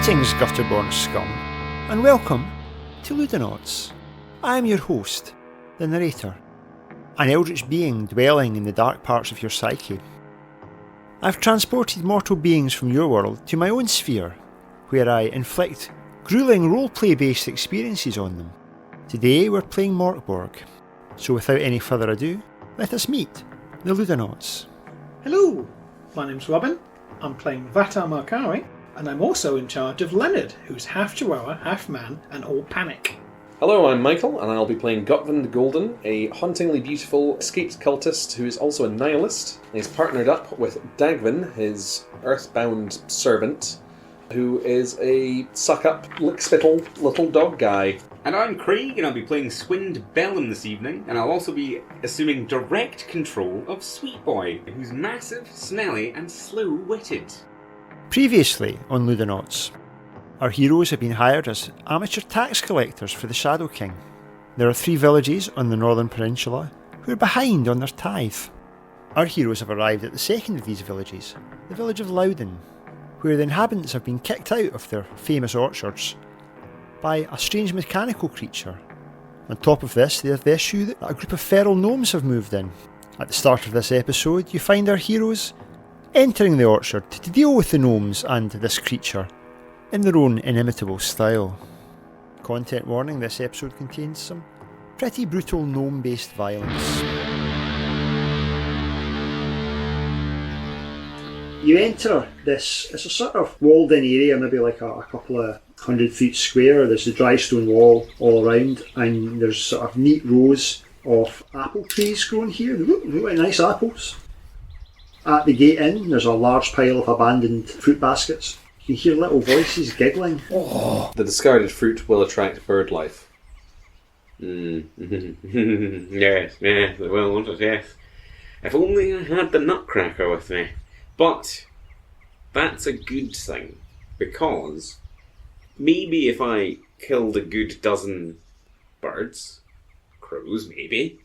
Greetings, gutter-born scum, and welcome to Louden. I am your host, the narrator, an eldritch being dwelling in the dark parts of your psyche. I've transported mortal beings from your world to my own sphere, where I inflict grueling roleplay-based experiences on them. Today we're playing Mork, so without any further ado, let us meet the Louden. Hello, my name's Robin. I'm playing Vatar Markari, and I'm also in charge of Leonard, who's half Chihuahua, half man, and all panic. Hello, I'm Michael, and I'll be playing Gutvan the Golden, a hauntingly beautiful escaped cultist who is also a nihilist. He's partnered up with Dagvin, his earthbound servant, who is a suck-up, lick-spittle little dog guy. And I'm Craig, and I'll be playing Swind Bellum this evening, and I'll also be assuming direct control of Sweet Boy, who's massive, smelly, and slow-witted. Previously on Louden, our heroes have been hired as amateur tax collectors for the Shadow King. There are 3 villages on the northern peninsula who are behind on their tithe. Our heroes have arrived at the second of these villages, the village of Louden, where the inhabitants have been kicked out of their famous orchards by a strange mechanical creature. On top of this, they have the issue that a group of feral gnomes have moved in. At the start of this episode, you find our heroes entering the orchard to deal with the gnomes and this creature in their own inimitable style. Content warning, this episode contains some pretty brutal gnome-based violence. You enter this, it's a sort of walled-in area, maybe like a couple of 100 feet square. There's the dry stone wall all around, and there's sort of neat rows of apple trees growing here. Really nice apples. At the gate in, there's a large pile of abandoned fruit baskets. You can hear little voices giggling. Oh. The discarded fruit will attract bird life. Yes, I will, won't it? Yes. If only I had the nutcracker with me. But that's a good thing, because maybe if I killed a good dozen birds, crows maybe,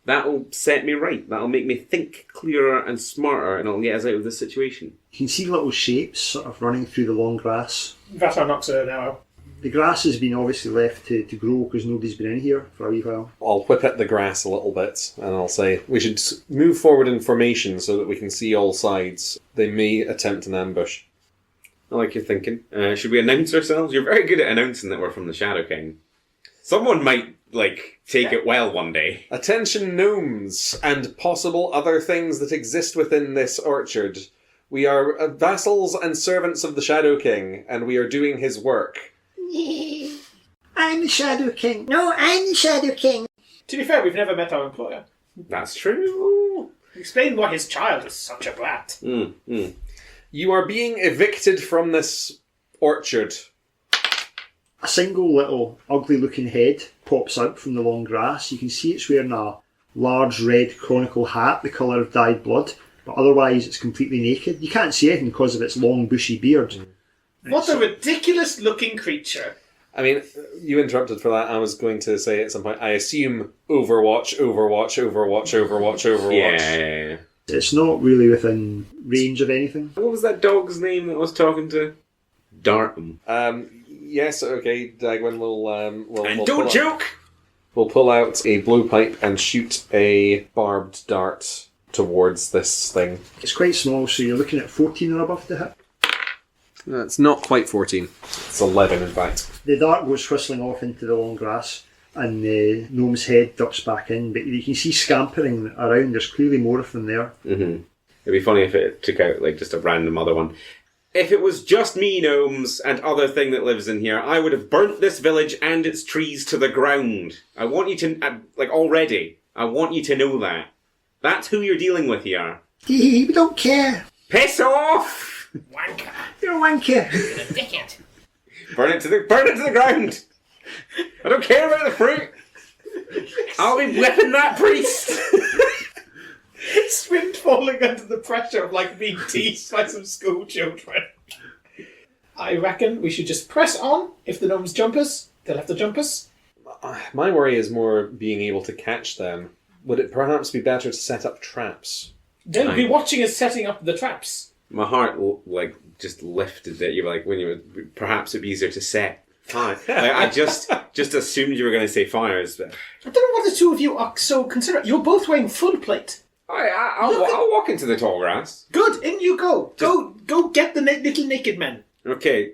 that'll set me right. That'll make me think clearer and smarter, and it'll get us out of this situation. You can see little shapes sort of running through the long grass. Vatar knocks her now. The grass has been obviously left to grow because nobody's been in here for a wee while. I'll whip at the grass a little bit, and I'll say, we should move forward in formation so that we can see all sides. They may attempt an ambush. I like your thinking. Should we announce ourselves? You're very good at announcing that we're from the Shadow King. Someone might, take it well one day. Attention gnomes, and possible other things that exist within this orchard. We are vassals and servants of the Shadow King, and we are doing his work. I'm the Shadow King. No, I'm the Shadow King. To be fair, we've never met our employer. That's true. Explain why his child is such a brat. You are being evicted from this orchard. A single little ugly-looking head pops out from the long grass. You can see it's wearing a large red chronicle hat, the colour of dyed blood, but otherwise it's completely naked. You can't see anything because of its long bushy beard. What a ridiculous-looking creature. I mean, you interrupted for that. I was going to say at some point, I assume Overwatch. Yeah. It's not really within range of anything. What was that dog's name that I was talking to? Darkham. Yes, okay, Dagwin will... And don't joke! We'll pull out a blowpipe and shoot a barbed dart towards this thing. It's quite small, so you're looking at 14 or above to hit. It's not quite 14. It's 11, in fact. The dart goes whistling off into the long grass, and the gnome's head ducks back in, but you can see scampering around. There's clearly more of them there. Mm-hmm. It'd be funny if it took out just a random other one. If it was just me, gnomes, and other thing that lives in here, I would have burnt this village and its trees to the ground. I want you to, already, I want you to know that. That's who you're dealing with here. We don't care. Piss off! Wanker. You're a wanker. You're a dickhead. Burn it to the ground! I don't care about the fruit! I'll be whipping that priest! Swind falling under the pressure of being teased by some school children. I reckon we should just press on. If the gnomes jump us, they'll have to jump us. My worry is more being able to catch them. Would it perhaps be better to set up traps? They'll be watching us setting up the traps. My heart just lifted it. You were like, when you were, perhaps it'd be easier to set fire. I just assumed you were going to say fires, but I don't know what the two of you are so considerate. You're both wearing full plate. I'll walk into the tall grass. Good, in you go. Go get the little naked men. Okay.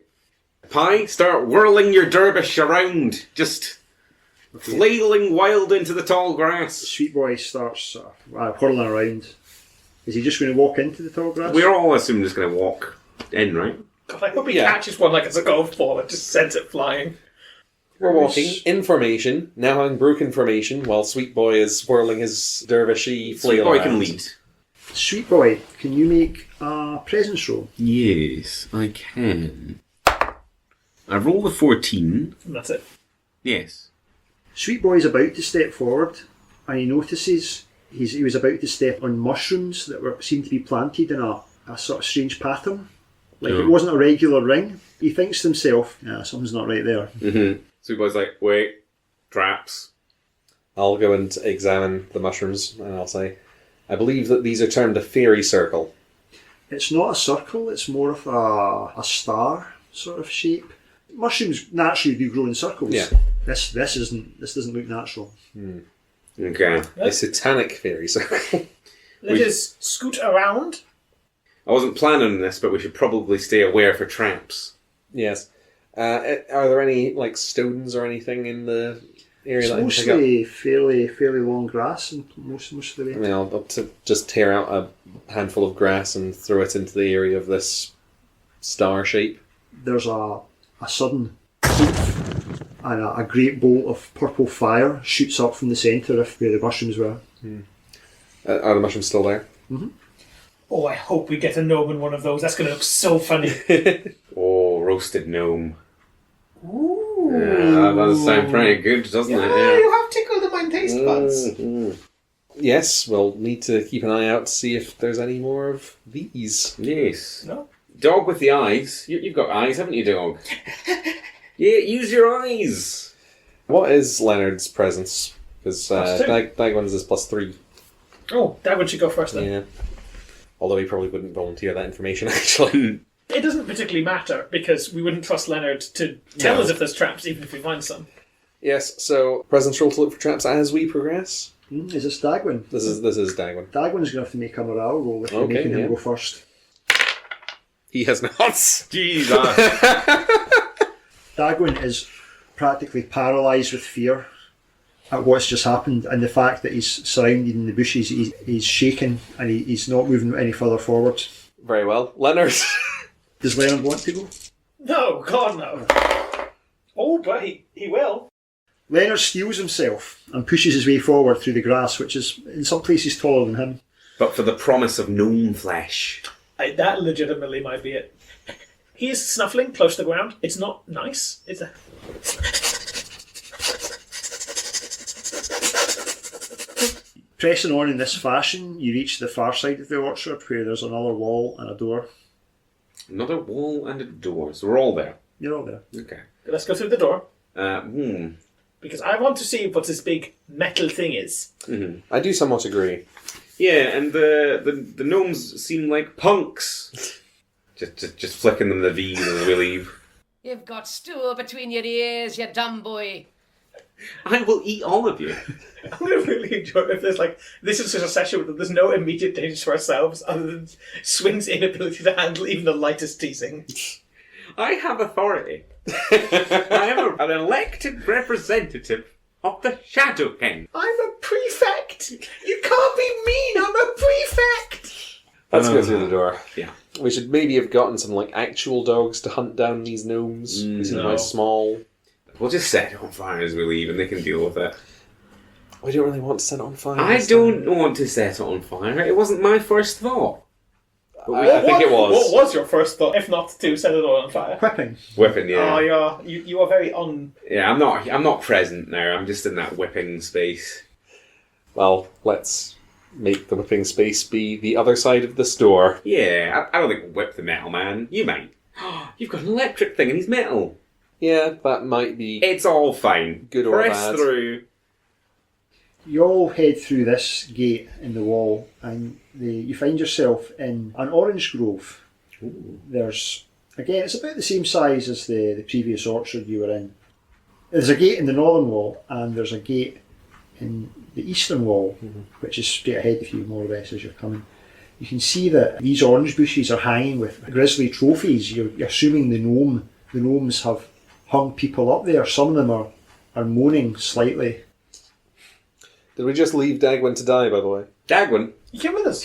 Pie, start whirling your dervish around. Just flailing wild into the tall grass. Sweet boy starts whirling around. Is he just going to walk into the tall grass? We're all assuming just going to walk in, right? God, I hope he catches one like it's a golf ball and just sends it flying. We're walking in formation, now having broken formation, while Sweet Boy is whirling his dervishy flail Sweet boy around. can lead. Sweet boy, can you make a presence roll? Yes, I can. I roll a 14. And that's it. Yes. Sweet boy's about to step forward, and he notices he was about to step on mushrooms that seemed to be planted in a sort of strange pattern. Like it wasn't a regular ring. He thinks to himself, something's not right there. Mm-hmm. Sweet boy's like, wait, traps. I'll go and examine the mushrooms, and I'll say, I believe that these are termed a fairy circle. It's not a circle, it's more of a star sort of shape. Mushrooms naturally do grow in circles. Yeah. This doesn't look natural. Okay. A satanic fairy circle. Let us scoot around. I wasn't planning on this, but we should probably stay aware for traps. Yes. Are there any stones or anything in the area It's that I can pick up? mostly fairly long grass and most of the way. I mean, I'll just tear out a handful of grass and throw it into the area of this star shape. There's a sudden poof, and a great bolt of purple fire shoots up from the centre of where the mushrooms were. Are the mushrooms still there? Oh, I hope we get a gnome in one of those. That's going to look so funny. Oh, roasted gnome. Ooh. Yeah, that does sound pretty good, doesn't it? Yeah, you have tickled the mind taste buds. Yes, we'll need to keep an eye out to see if there's any more of these. Yes. No? Dog with the eyes. You've got eyes, haven't you, dog? Yeah, use your eyes. What is Leonard's presence? Because Dagwan's is +3. Oh, that one should go first then. Yeah. Although he probably wouldn't volunteer that information, actually. It doesn't particularly matter because we wouldn't trust Leonard to tell us if there's traps, even if we find some. Yes, so presence roll to look for traps as we progress. Is this Dagwin? This is Dagwan. Dagwin's going to have to make a morale roll if you're making him go first. He has not. Jesus. Dagwin is practically paralysed with fear at what's just happened, and the fact that he's surrounded in the bushes, he's shaking and he's not moving any further forward. Very well. Leonard. Does Leonard want to go? No, God no. Oh, but he will. Leonard steels himself and pushes his way forward through the grass, which is in some places taller than him. But for the promise of gnome flesh. That legitimately might be it. He is snuffling close to the ground. It's not nice. It's a... Pressing on in this fashion, you reach the far side of the orchard where there's another wall and a door. Another wall and a door. So we're all there. You're all there. Okay. Let's go through the door. Hmm. Because I want to see what this big metal thing is. Mm-hmm. I do somewhat agree. Yeah, and the gnomes seem like punks. just flicking them the V and we leave. You've got stool between your ears, you dumb boy. I will eat all of you. I'm going to really enjoy it if there's this is just a session where there's no immediate dangers for ourselves other than Swing's inability to handle even the lightest teasing. I have authority. I am an elected representative of the Shadow King. I'm a prefect! You can't be mean, I'm a prefect! Let's go through the door. Yeah. We should maybe have gotten some actual dogs to hunt down these gnomes. They seem quite small. We'll just set it on fire as we leave and they can deal with it. We don't really want to set it on fire. I don't want to set it on fire. It wasn't my first thought. I think it was. What was your first thought, if not to set it all on fire? Whipping. Whipping, yeah. Oh, you are very on... Yeah, I'm not present now. I'm just in that whipping space. Well, let's make the whipping space be the other side of this door. Yeah, I don't think whip the metal man. You might. You've got an electric thing and he's metal. Yeah, that might be... It's all fine. Good or Press bad. through. You all head through this gate in the wall and you find yourself in an orange grove. There's, again, it's about the same size as the previous orchard you were in. There's a gate in the northern wall, and there's a gate in the eastern wall, which is straight ahead of you, more or less, as you're coming. You can see that these orange bushes are hanging with grisly trophies. You're assuming the gnomes have hung people up there. Some of them are moaning slightly. Did we just leave Dagwin to die, by the way? Dagwin? You came with us.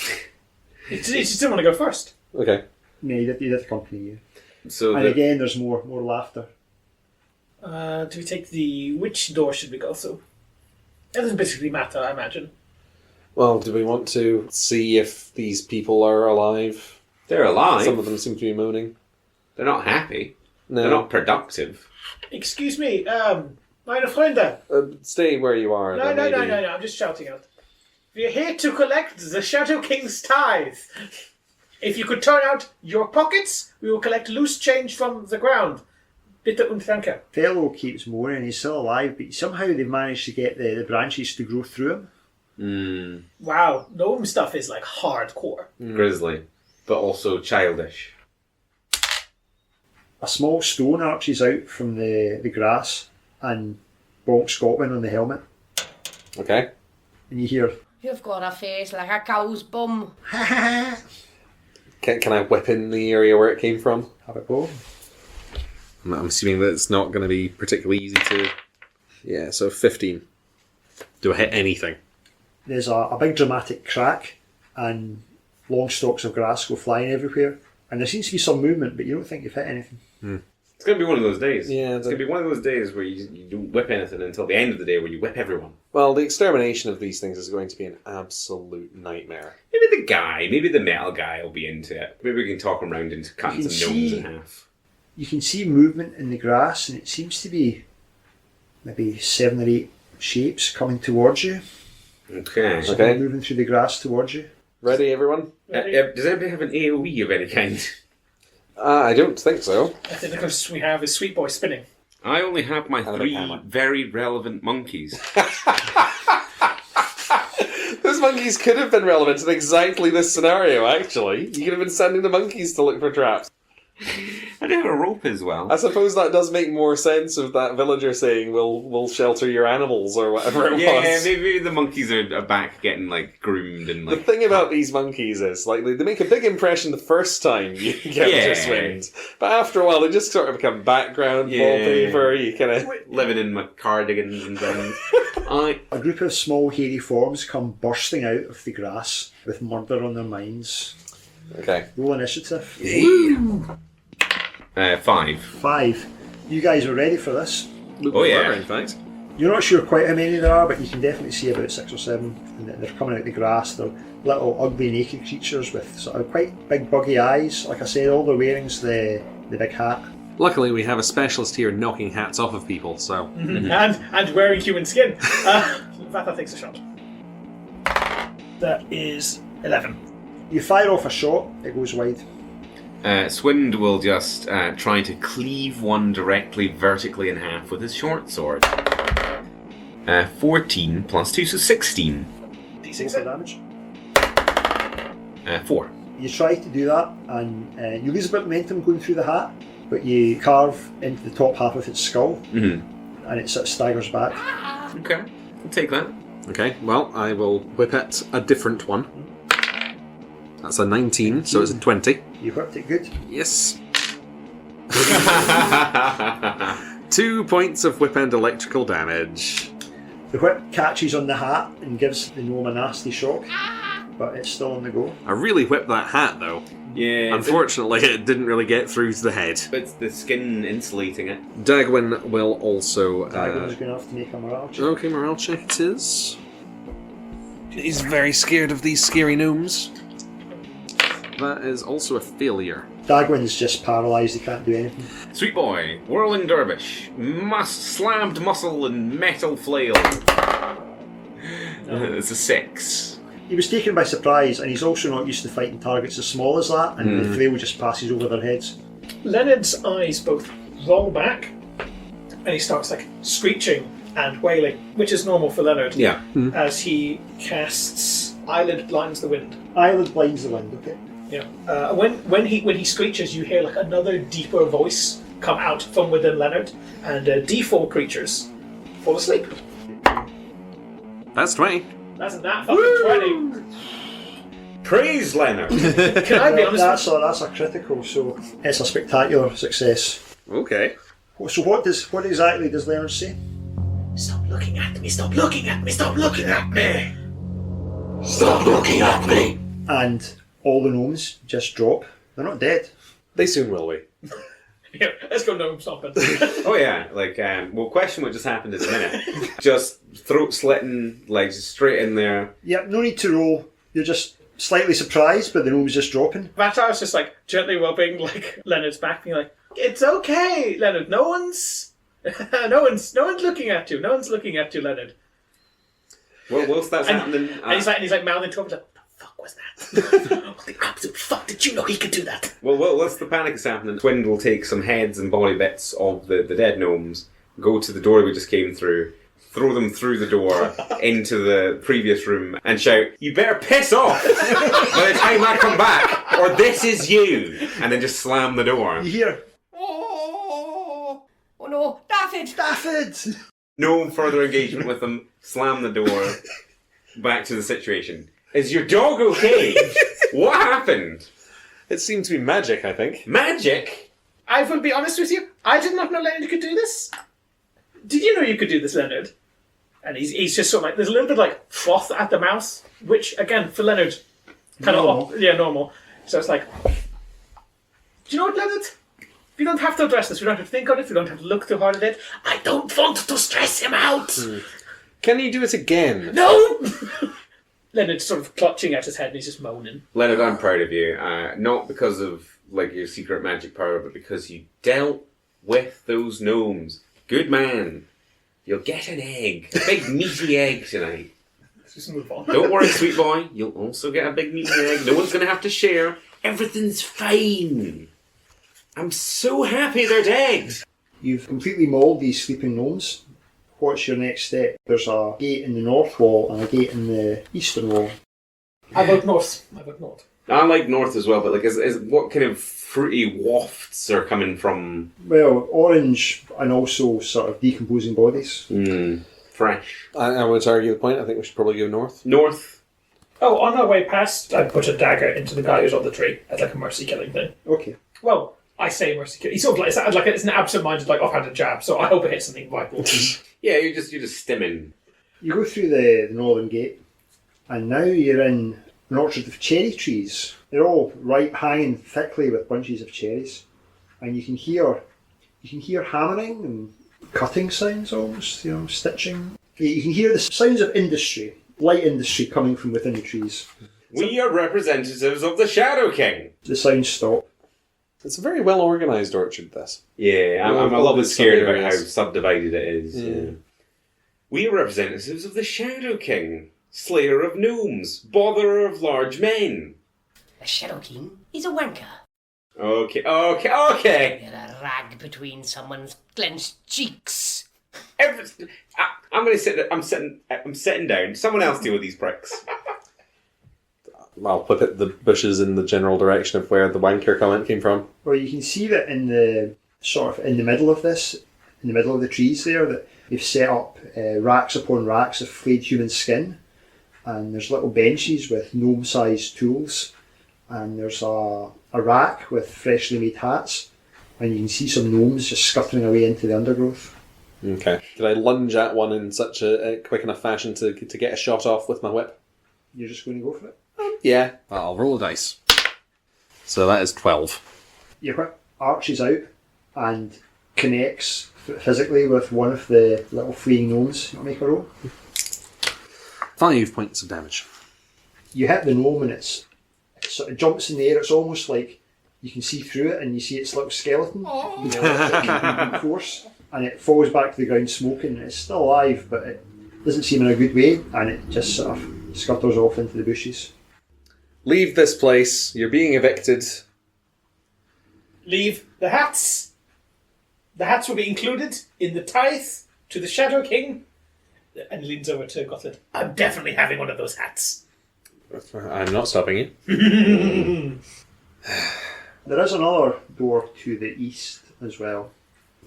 You just didn't want to go first. Okay. Yeah, he did accompany you. So And again, there's more laughter. Do we take which door should we go through? It doesn't basically matter, I imagine. Well, do we want to see if these people are alive? they're alive. Some of them seem to be moaning. They're not happy. No. They're not productive. Excuse me, meine Freunde. Stay where you are. No, I'm just shouting out. We're here to collect the Shadow King's tithe. If you could turn out your pockets, we will collect loose change from the ground. Bitte und danke. Fellow keeps moaning, he's still alive, but somehow they've managed to get the branches to grow through him. Wow, gnome stuff is like hardcore. Grizzly. But also childish. A small stone arches out from the grass and bonks Scotland on the helmet. Okay. And you hear, You've got a face like a cow's bum. Can I whip in the area where it came from? have a go. I'm assuming that it's not going to be particularly easy to... Yeah, so 15. Do I hit anything? There's a big dramatic crack and long stalks of grass go flying everywhere. And there seems to be some movement, but you don't think you've hit anything. It's going to be one of those days. Yeah, it's going to be one of those days where you don't whip anything until the end of the day where you whip everyone. Well, the extermination of these things is going to be an absolute nightmare. Maybe the metal guy will be into it. Maybe we can talk him round into cutting You can some gnomes see- in half. You can see movement in the grass, and it seems to be maybe 7 or 8 shapes coming towards you. Okay. Some Okay. moving through the grass towards you. Ready, everyone? Does anybody have an AoE of any kind? I don't think so. I think the closest we have is Sweet Boy spinning. I only have my And a 3 big hammer. very relevant monkeys. Those monkeys could have been relevant in exactly this scenario, actually. You could have been sending the monkeys to look for traps. I do have a rope as well. I suppose that does make more sense of that villager saying, we'll shelter your animals, or whatever it Yeah, was. maybe the monkeys are back getting like groomed and The like. thing about these monkeys is, like, they make a big impression the first time you get Yeah. their swings, but after a while they just sort of become background wallpaper. You kind of living in my cardigans and things. A group of small hairy forms come bursting out of the grass with murder on their minds. okay. Roll initiative. 5. 5. You guys are ready for this. Oh, yeah. In fact, You're not sure quite how many there are, but you can definitely see about 6 or 7. And they're coming out of the grass. They're little ugly naked creatures with sort of quite big buggy eyes. Like I said, all they're wearing is the big hat. luckily we have a specialist here knocking hats off of people. So And wearing human skin. Vata takes a shot. That is 11. You fire off a shot, it goes wide. Swind will just try to cleave one directly vertically in half with his short sword. 14 plus 2, so 16. Roll D6 for damage. 4. You try to do that, and you lose a bit of momentum going through the hat, but you carve into the top half of its skull, and it sort of staggers back. Okay, I'll take that. okay, well I will whip at a different one. That's a 19, so it's a 20. You whipped it good. Yes. 2 points of whip and electrical damage. The whip catches on the hat and gives the gnome a nasty shock, but it's still on the go. I really whipped that hat though. Yeah, Unfortunately, it didn't really get through to the head. but it's the skin insulating it. Dagwin will also... Dagger's going to have to make a morale check. Okay, morale check it is. He's very scared of these scary gnomes. That is also a failure. Dagwin's just paralysed, he can't do anything. Sweet boy, whirling dervish, slammed muscle and metal flail. It's a 6. He was taken by surprise, and he's also not used to fighting targets as small as that, and the flail just passes over their heads. Leonard's eyes both roll back, and he starts like screeching and wailing, which is normal for Leonard. Yeah. As he casts Eyelid Blinds the Wind. Eyelid blinds the wind, okay. Yeah. When he screeches, you hear like another deeper voice come out from within Leonard, and D4 creatures fall asleep. That's 20. That's that fucking 20. Praise Leonard. Can I be honest? That's a critical, so it's a spectacular success. Okay. So what exactly does Leonard say? Stop looking at me! Stop looking at me! Stop looking at me! Stop looking at me! And all the gnomes just drop. They're not dead. They soon will be. Yeah, let's go gnome stomping. Oh yeah, we'll question what just happened in a minute. Just throat slitting, like just straight in there. Yep, no need to roll. You're just slightly surprised, but the gnome's just dropping. Vatar's just like gently rubbing like Leonard's back, being like, "It's okay, Leonard. No one's looking at you. No one's looking at you, Leonard." Well, whilst that's happening, And he's like mouthing to him, like, "What the fuck was that? What the absolute fuck did you know he could do that?" well, whilst the panic is happening, Twind will take some heads and body bits of the dead gnomes, go to the door we just came through, throw them through the door into the previous room, and shout, "You better piss off by the time I come back, or this is you!" And then just slam the door. You hear, Oh no, Daffyd! Daffyd! No further engagement with them. Slam the door. Back to the situation. Is your dog okay? What happened? It seemed to be magic, I think. Magic? I will be honest with you. I did not know Leonard could do this. Did you know you could do this, Leonard? And he's just sort of like, there's a little bit like froth at the mouth, which again for Leonard, kind Normal. of normal. So it's like, do you know what, Leonard? We don't have to address this. We don't have to think on it. We don't have to look too hard at it. I don't want to stress him out. Can you do it again? No. Leonard's sort of clutching at his head and he's just moaning. Leonard, I'm proud of you. Not because of like your secret magic power, but because you dealt with those gnomes. Good man. You'll get an egg. A big meaty egg tonight. Let's just move on. Don't worry, sweet boy. You'll also get a big meaty egg. No one's going to have to share. Everything's fine. I'm so happy they're dead. You've completely mauled these sleeping gnomes. What's your next step? There's a gate in the north wall and a gate in the eastern wall. I vote north. I like north as well, but like, is what kind of fruity wafts are coming from? Well, orange and also sort of decomposing bodies. Fresh. I would argue the point. I think we should probably go north. North. Oh, on our way past, I put a dagger into the guy who's on the tree as like a mercy killing thing. Okay. Well, I say mercy killing. He's sort of like it's an absent-minded, like offhanded jab. So I hope it hits something vital. Yeah, you're just stimming. You go through the northern gate, and now you're in an orchard of cherry trees. They're all ripe, hanging thickly with bunches of cherries, and you can hear hammering and cutting sounds, almost, stitching. You can hear the sounds of industry, light industry, coming from within the trees. We are representatives of the Shadow King. The sounds stop. It's a very well organised orchard, this. Yeah, I'm a Well, little bit some scared about how areas. subdivided it is. Yeah. We are representatives of the Shadow King, slayer of gnomes, botherer of large men. The Shadow King is a wanker. Okay. You're a rag between someone's clenched cheeks. I'm going to sit. I'm sitting down. Someone else deal with these pricks. I'll whip at the bushes in the general direction of where the wanker comment came from. Well, you can see that in the middle of this, in the middle of the trees there, that they've set up racks upon racks of flayed human skin, and there's little benches with gnome-sized tools, and there's a rack with freshly made hats, and you can see some gnomes just scuttling away into the undergrowth. Okay. Did I lunge at one in such a quick enough fashion to get a shot off with my whip? You're just going to go for it? Yeah. I'll roll a dice. So that is 12. Your whip arches out and connects physically with one of the little fleeing gnomes. You want to make a roll? 5 points of damage. You hit the gnome and it sort of jumps in the air. It's almost like you can see through it and you see its little skeleton with force, and it falls back to the ground smoking. It's still alive, but it doesn't seem in a good way, and it just sort of scuttles off into the bushes. Leave this place. You're being evicted. Leave the hats. The hats will be included in the tithe to the Shadow King. And he leans over to Gotland. I'm definitely having one of those hats. I'm not stopping you. There is another door to the east as well.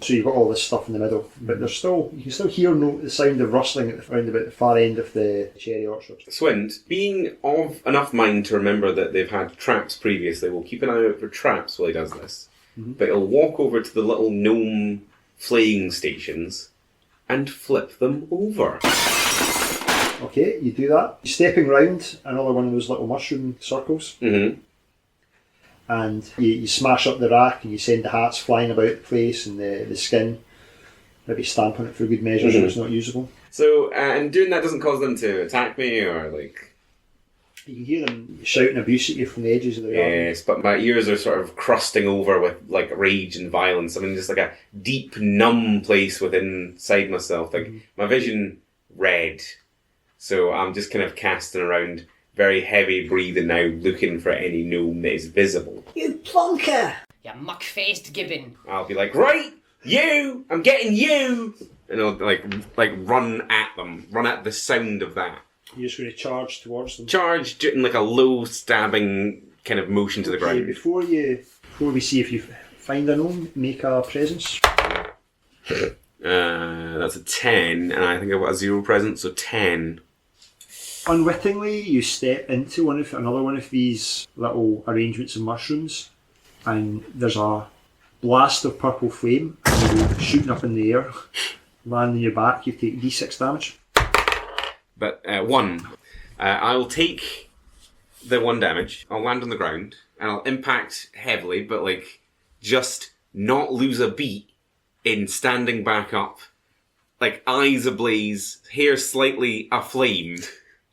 So you've got all this stuff in the middle, but there's still you can still hear the sound of rustling around about the far end of the cherry orchard. Swind, being of enough mind to remember that they've had traps previously, will keep an eye out for traps while he does this. But he'll walk over to the little gnome flaying stations and flip them over. Okay, you do that. Stepping round another one of those little mushroom circles. Mm-hmm. And you smash up the rack and you send the hats flying about the place and the skin. Maybe stamp on it for good measure so it's not usable. So, and doing that doesn't cause them to attack me or like... You can hear them shouting abuse at you from the edges of the garden. Yes, but my ears are sort of crusting over with like rage and violence. I'm in just like a deep, numb place inside myself. Like my vision red. So I'm just kind of casting around, very heavy breathing now, looking for any gnome that is visible. You plonker! You muck-faced gibbon. I'll be like, right, you! I'm getting you! And I'll like run at them, run at the sound of that. You're just going to charge towards them. Charge in like a low stabbing kind of motion to the ground. Before we see if you find a gnome, make a presence. That's a 10, and I think I've got a 0 presence, so 10. Unwittingly, you step into another one of these little arrangements of mushrooms, and there's a blast of purple flame shooting up in the air, landing on your back. You take d6 damage. But 1. I'll take the 1 damage. I'll land on the ground, and I'll impact heavily, but like just not lose a beat in standing back up, like eyes ablaze, hair slightly aflame,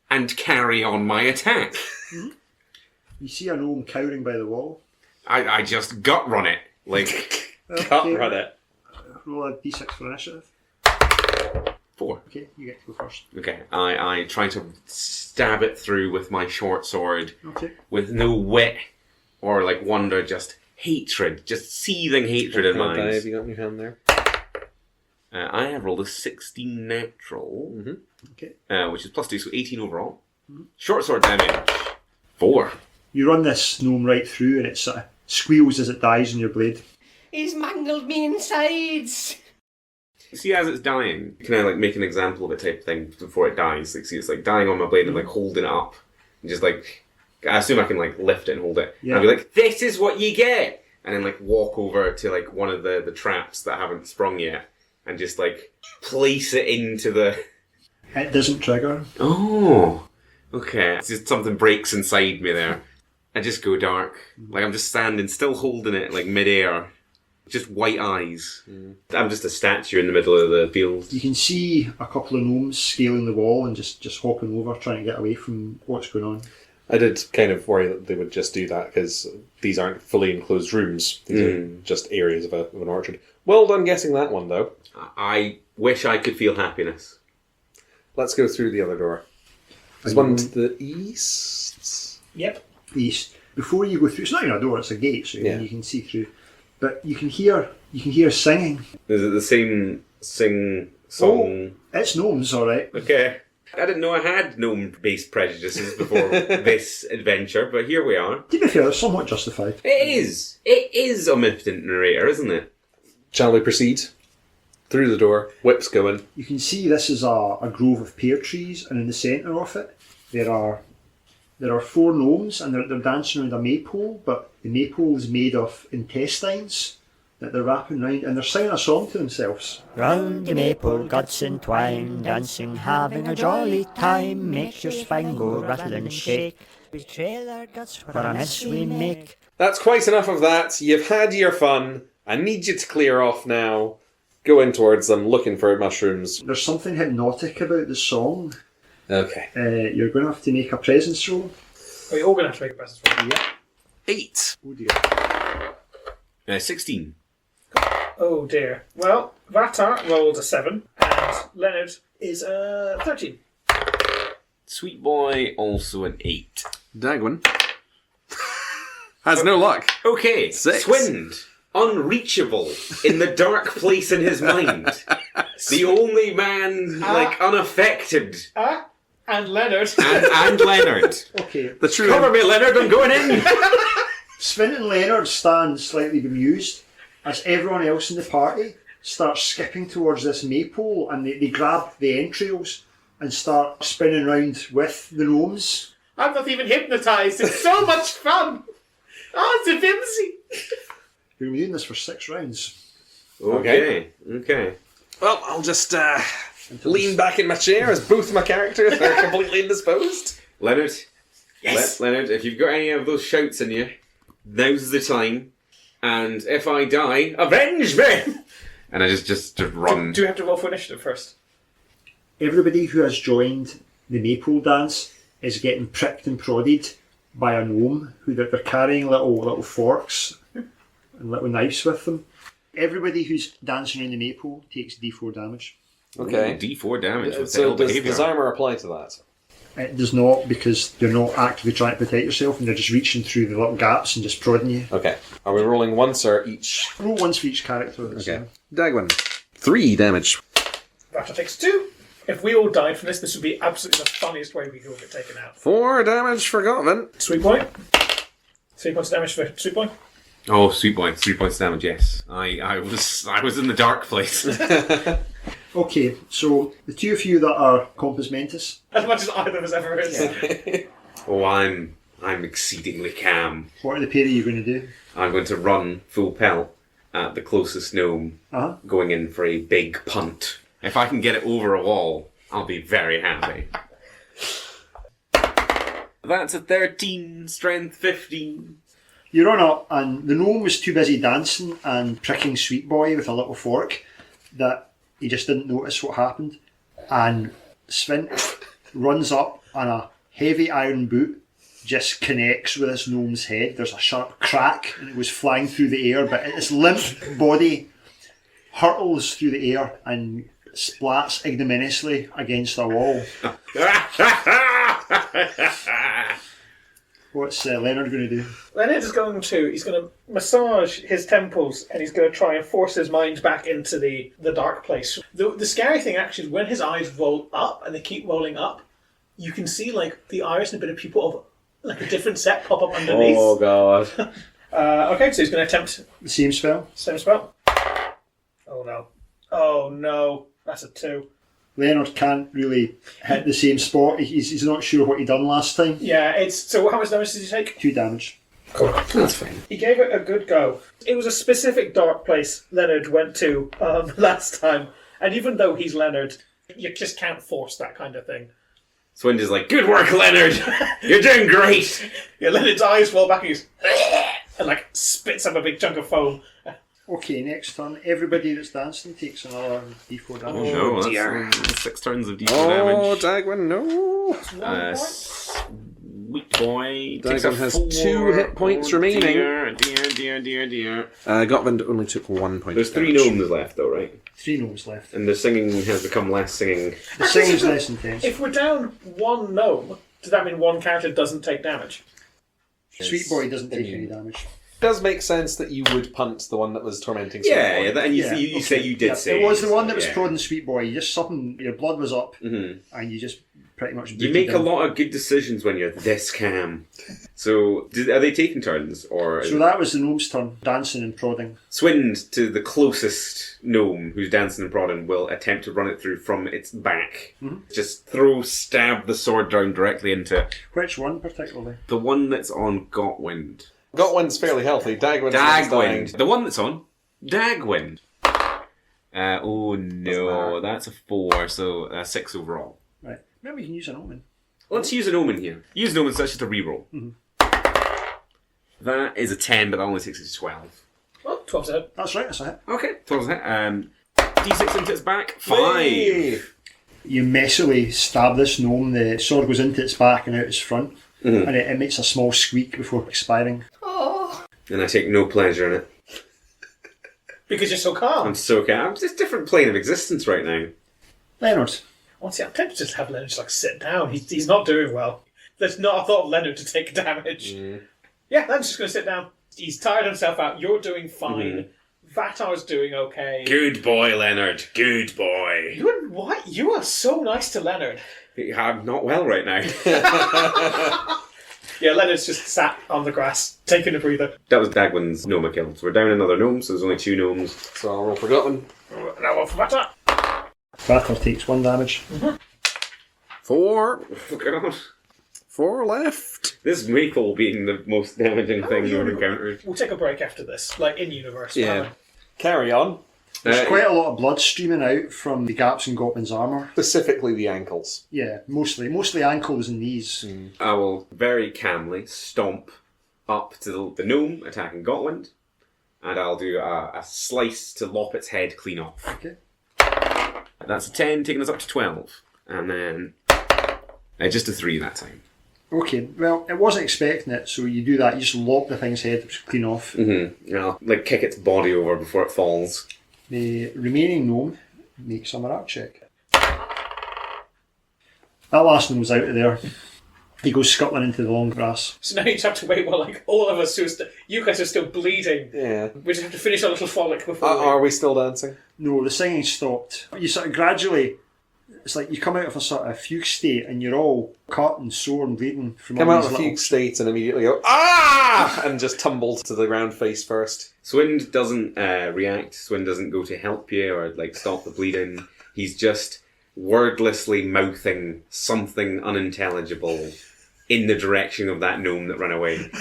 and carry on my attack. You see a gnome cowering by the wall. I just gut run it. Like, Gut run it. Roll a d6 for initiative. 4. Okay, you get to go first. Okay, I try to stab it through with my short sword, Okay. with no wit or like wonder, just hatred, just seething hatred in my What die eyes. have you got in your hand there? I have rolled a 16 natural, Okay. Which is +2, so 18 overall. Short sword damage, 4. You run this gnome right through, and it sort of squeals as it dies on your blade. He's mangled me insides. See, as it's dying, can I like make an example of it type thing before it dies? Like, see, it's like dying on my blade and like holding it up, and just like, I assume I can like lift it and hold it. Yeah. And I'll be like, "This is what you get," and then like walk over to like one of the traps that haven't sprung yet, and just like place it into the. It doesn't trigger. Oh, okay. It's just something breaks inside me there. I just go dark. Like I'm just standing, still holding it like mid-air. Just white eyes. I'm just a statue in the middle of the field. You can see a couple of gnomes scaling the wall and just hopping over, trying to get away from what's going on. I did kind of worry that they would just do that because these aren't fully enclosed rooms. These are just areas of an orchard. Well done getting that one, though. I wish I could feel happiness. Let's go through the other door. There's one to the east. Yep. East. Before you go through, it's not even a door; it's a gate, so Yeah. you can see through. But you can hear singing. Is it the same song? It's gnomes, all right. Okay. I didn't know I had gnome-based prejudices before this adventure, but here we are. To be fair, it's somewhat justified. It is. It is omnipotent narrator, isn't it? Shall we proceed? Through the door, whips going. You can see this is a grove of pear trees, and in the centre of it, there are 4 gnomes, and they're dancing around a maypole, but the maypole is made of intestines that they're wrapping round, and they're singing a song to themselves. Round the maple gods entwined, dancing, having a jolly time, makes your spine go rattle and shake. We trail our guts for a mess we make. That's quite enough of that. You've had your fun. I need you to clear off now. Go in towards them, looking for mushrooms. There's something hypnotic about the song. Okay. You're going to have to make a presence roll. Are you all going to have to make a presence roll? Yeah. 8. Oh dear. 16. Oh dear. Well, Vatar rolled a 7, and Leonard is a 13. Sweet boy, also an 8. Dagwin has no luck. Okay, 6. Swind. Unreachable in the dark place in his mind. The only man, like, unaffected. And Leonard. And Leonard. Okay. The true Cover me, Leonard, I'm going in! Svint and Leonard stand slightly bemused as everyone else in the party starts skipping towards this maypole, and they grab the entrails and start spinning round with the gnomes. I'm not even hypnotised. It's so much fun. Oh, it's a whimsy. We're going to be doing this for 6 rounds. Okay. Well, I'll just lean back in my chair as both my characters are completely indisposed. Leonard. Yes. Leonard, if you've got any of those shouts in you, now's the time. And if I die, avenge me! And I just run. Do we have to roll for initiative first? Everybody who has joined the maypole dance is getting pricked and prodded by a gnome who they're carrying little forks and little knives with them. Everybody who's dancing around the maypole takes D4 damage. Okay. Ooh, D4 damage with So failed does behaviour. armour apply to that? It does not, because you're not actively trying to protect yourself and they're just reaching through the little gaps and just prodding you. Okay. Are we rolling once or each? Roll once for each character. Okay. Dagwin. 3 damage. Raptor takes 2. If we all died from this would be absolutely the funniest way we could all get taken out. 4 damage for Gottman. Sweet point. 3 points of damage for Sweet point. Oh, sweet boy, 3 points damage. Yes, I was in the dark place. Okay, so the two of you that are Compos Mentis, As much as either of us ever is. Oh, I'm exceedingly calm. what are the pair of you going to do? I'm going to run full pelt at the closest gnome, Uh-huh. going in for a big punt. If I can get it over a wall, I'll be very happy. That's a 13, strength 15. You run up, and the gnome was too busy dancing and pricking Sweet Boy with a little fork that he just didn't notice what happened. And Svint runs up, and a heavy iron boot just connects with this gnome's head. There's a sharp crack, and it goes flying through the air, but its limp body hurtles through the air and splats ignominiously against a wall. What's Leonard going to do? Leonard is going to, he's going to massage his temples and he's going to try and force his mind back into the dark place. The scary thing actually is when his eyes roll up and they keep rolling up, you can see like the iris and a bit of pupil of like a different set pop up underneath. Oh, God. Okay, so he's going to attempt The same spell? same spell. Oh no. Oh no. That's a 2. Leonard can't really hit the same spot. He's not sure what he done last time. Yeah, it's... So how much damage did he take? 2 damage. That's fine. He gave it a good go. It was a specific dark place Leonard went to last time. And even though he's Leonard, you just can't force that kind of thing. Swindy's like, good work, Leonard! You're doing great! Yeah, Leonard's eyes roll back and he's... and like spits up a big chunk of foam. Okay, next turn, everybody that's dancing takes another D4 damage. No, dear. that's 6 turns of D4 Oh, damage. Dagwin, no. Sweet boy takes Dagwin a has 4. 2 hit points remaining. Dear. Gottman only took 1 point. There's of 3 damage. gnomes left, though, right? 3 gnomes left. And the singing has become less singing. The singing's less intense. If we're down 1 gnome, does that mean 1 character doesn't take damage? Sweet Boy doesn't take any damage. It does make sense that you would punt the one that was tormenting Yeah, someone. and you Yeah, say you did Yeah, say it was the one that was yeah. prodding Sweet Boy. You just something, your blood was up, Mhm. and you just pretty much. You booted make a him. lot of good decisions when you're this calm. So, are they taking turns, or So that was the gnome's turn, dancing and prodding. Swind to the closest gnome who's dancing and prodding will attempt to run it through from its back. Just stab the sword down directly into it. Which one particularly? The one that's on Gotwind. Gotwin's fairly healthy. Dagwin's dying. Dagwind. The one that's on Dagwind. Oh no, that's a 4, so 6 overall. Right. Maybe we can use an omen. Let's use an omen here. Use an omen, so that's just a reroll. That is a 10, but that only takes it to 12. Well, 12's out. That's right. That's a hit. Okay, 12's a hit. D6 into its back. 5. You messily stab this gnome. The sword goes into its back and out its front, and it makes a small squeak before expiring. And I take no pleasure in it. Because you're so calm. I'm so calm. I'm just a different plane of existence right now. Leonard. Honestly, I'm tempted to just have Leonard just like sit down. He's not doing well. There's not a thought of Leonard to take damage. Yeah, Leonard's just going to sit down. He's tired himself out. You're doing fine. Vatar's doing okay. Good boy, Leonard. Good boy. You are so nice to Leonard. I'm not well right now. Yeah, Leonard's just sat on the grass, taking a breather. That was Dagwin's gnome I killed. So we're down another gnome, so there's only 2 gnomes. So I'll roll for Gutman. Now one for Vatar. Vatar takes 1 damage. 4. Oh, God. 4 left. This maple being the most damaging thing we've encountered. We'll take a break after this, like in universe. Yeah. Carry on. There's quite a lot of blood streaming out from the gaps in Gotman's armour. Specifically the ankles. Yeah, mostly ankles and knees. I will very calmly stomp up to the gnome attacking Gotland, and I'll do a slice to lop its head clean off. Okay. That's a 10, taking us up to 12. And then just a 3 that time. Okay, well, it wasn't expecting it, so you do that, you just lop the thing's head clean off. Mm-hmm. I'll kick its body over before it falls. The remaining gnome makes a morale check. That last gnome's out of there. He goes scuttling into the long grass. So now you just have to wait while, like, all of us you guys are still bleeding. Yeah. We just have to finish our little frolic before Are we still dancing? No, the singing stopped. You sort of gradually, it's like you come out of a sort of fugue state and you're all cut and sore and bleeding from Come all out these of a little... fugue state and immediately go, ah! And just tumble to the ground face first. Swind doesn't react. Swind doesn't go to help you or stop the bleeding. He's just wordlessly mouthing something unintelligible in the direction of that gnome that ran away.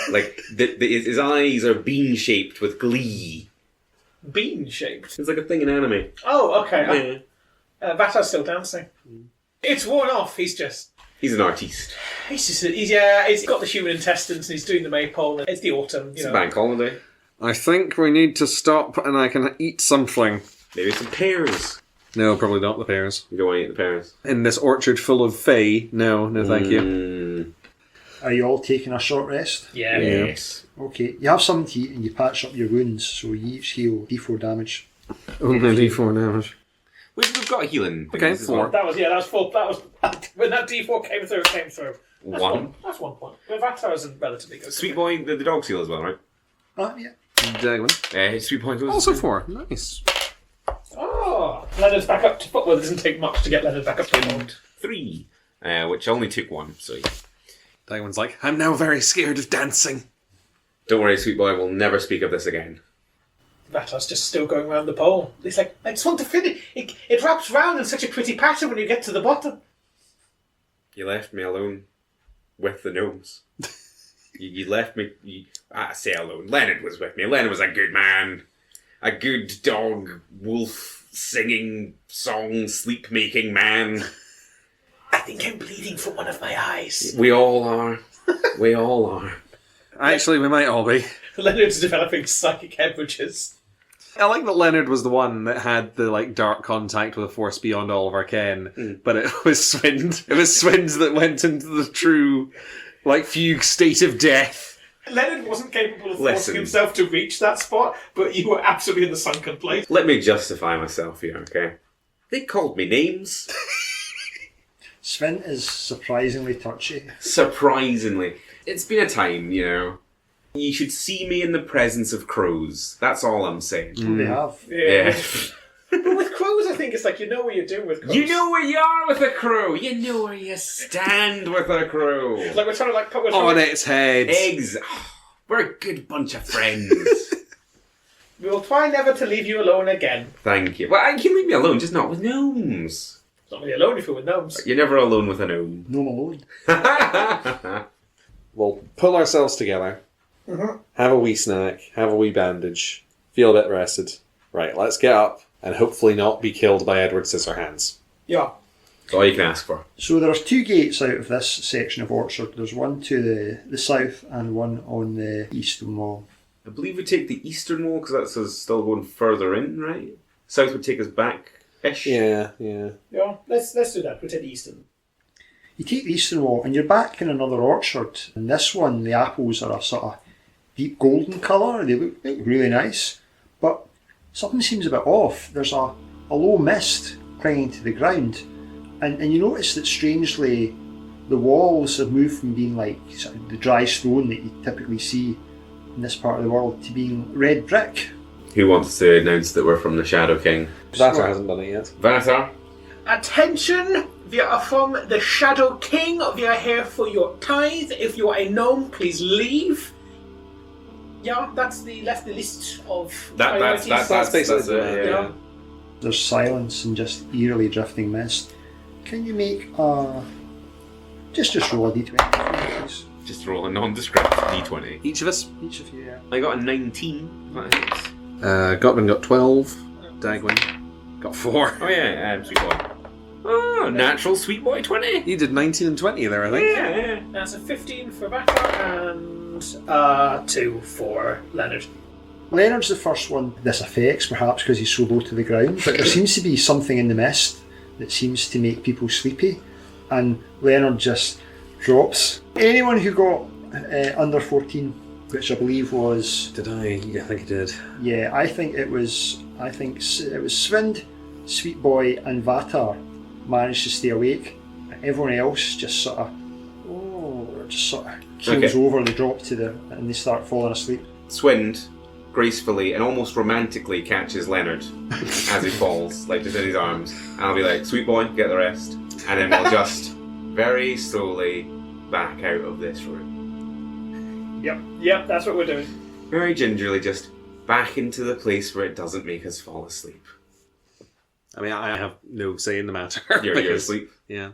His eyes are bean-shaped with glee. Bean-shaped? It's like a thing in anime. Oh, okay. Yeah. Vatar's still dancing. It's worn off, he's an artiste. He's got the human intestines and he's doing the maypole. And it's the autumn, It's a bank holiday. I think we need to stop and I can eat something. Maybe some pears. No, probably not the pears. You don't want to eat the pears? In this orchard full of fae, no thank you. Are you all taking a short rest? Yeah. Yes. Okay, you have something to eat and you patch up your wounds, so you each heal D4 damage. Only D4 damage. We've got a healing. Okay, as 4. well. That was full. That was when that D4 came through. It came through. That's 1. That's 1 point. Well, Vatar is relatively good. Sweet boy, the dog's heal as well, right? Yeah. Dagman. 3 points. Also 4. Nice. Oh, Leonard's back up to... Well, it doesn't take much to get Leonard back up to point. 3, which only took 1, so... Dagman's like, I'm now very scared of dancing. Don't worry, sweet boy, we'll never speak of this again. Vatar's just still going around the pole. He's like, I just want to finish. It wraps round in such a pretty pattern when you get to the bottom. You left me alone with the gnomes. you left me... I say alone. Leonard was with me. Leonard was a good man. A good dog, wolf, singing, song, sleep-making man. I think I'm bleeding from one of my eyes. We all are. We all are. Actually, we might all be. Leonard's developing psychic hemorrhages. I like that Leonard was the one that had the dark contact with a force beyond all of our ken, but it was Swind. It was Swind that went into the true, fugue state of death. Leonard wasn't capable of forcing himself to reach that spot, but you were absolutely in the sunken place. Let me justify myself here, okay? They called me names. Sven is surprisingly touchy. Surprisingly. It's been a time, You should see me in the presence of crows. That's all I'm saying. They have. Yeah. But with crows, I think it's like you know what you're doing with crows. You know where you are with a crow. You know where you stand with a crow. Like we're trying to put On its head. Eggs. We're a good bunch of friends. We will try never to leave you alone again. Thank you. Well, you can leave me alone, just not with gnomes. It's not really alone if you're with gnomes. You're never alone with a gnome. Gnome alone. We'll pull ourselves together, have a wee snack, have a wee bandage, feel a bit rested. Right, let's get up and hopefully not be killed by Edward Scissorhands. Yeah. That's all you can ask for. So there's 2 gates out of this section of orchard. There's one to the south and one on the eastern wall. I believe we take the eastern wall because that's us still going further in, right? South would take us back-ish. Yeah. Yeah, let's do that. We'll take the eastern. You take the eastern wall and you're back in another orchard. In this one, the apples are a sort of deep golden colour. They look really nice. But something seems a bit off. There's a low mist clinging to the ground. And you notice that strangely the walls have moved from being like sort of the dry stone that you typically see in this part of the world to being red brick. Who wants to announce that we're from the Shadow King? Vatar hasn't done it yet. Vatar? Attention, We are from the Shadow King. We are here for your tithe. If you are a gnome, please leave. Yeah, that's the list of That's basically yeah. There's silence and just eerily drifting mist. Can you make a... Just roll a d20, please. Just roll a nondescript d20. Each of us? Each of you, yeah. I got a 19. That hits. Gutman got 12. Dagwin got 4. Oh yeah, sweet boy. Oh, natural sweet boy 20. You did 19 and 20 there, I think. Yeah. That's a 15 for Bata and 2 for Leonard. Leonard's the first one this affects, perhaps because he's so low to the ground, but there seems to be something in the mist that seems to make people sleepy, and Leonard just drops. Anyone who got under 14, which I believe was... Did I? Yeah, I think I did. Yeah, I think it was Svind, Sweet Boy and Vatar managed to stay awake. Everyone else just sort of keels over, they drop to and they start falling asleep. Swind gracefully and almost romantically catches Leonard as he falls, like just in his arms. And I'll be like, sweet boy, get the rest. And then we'll just very slowly back out of this room. Yep, that's what we're doing. Very gingerly just back into the place where it doesn't make us fall asleep. I mean, I have no say in the matter. You're asleep. Yeah.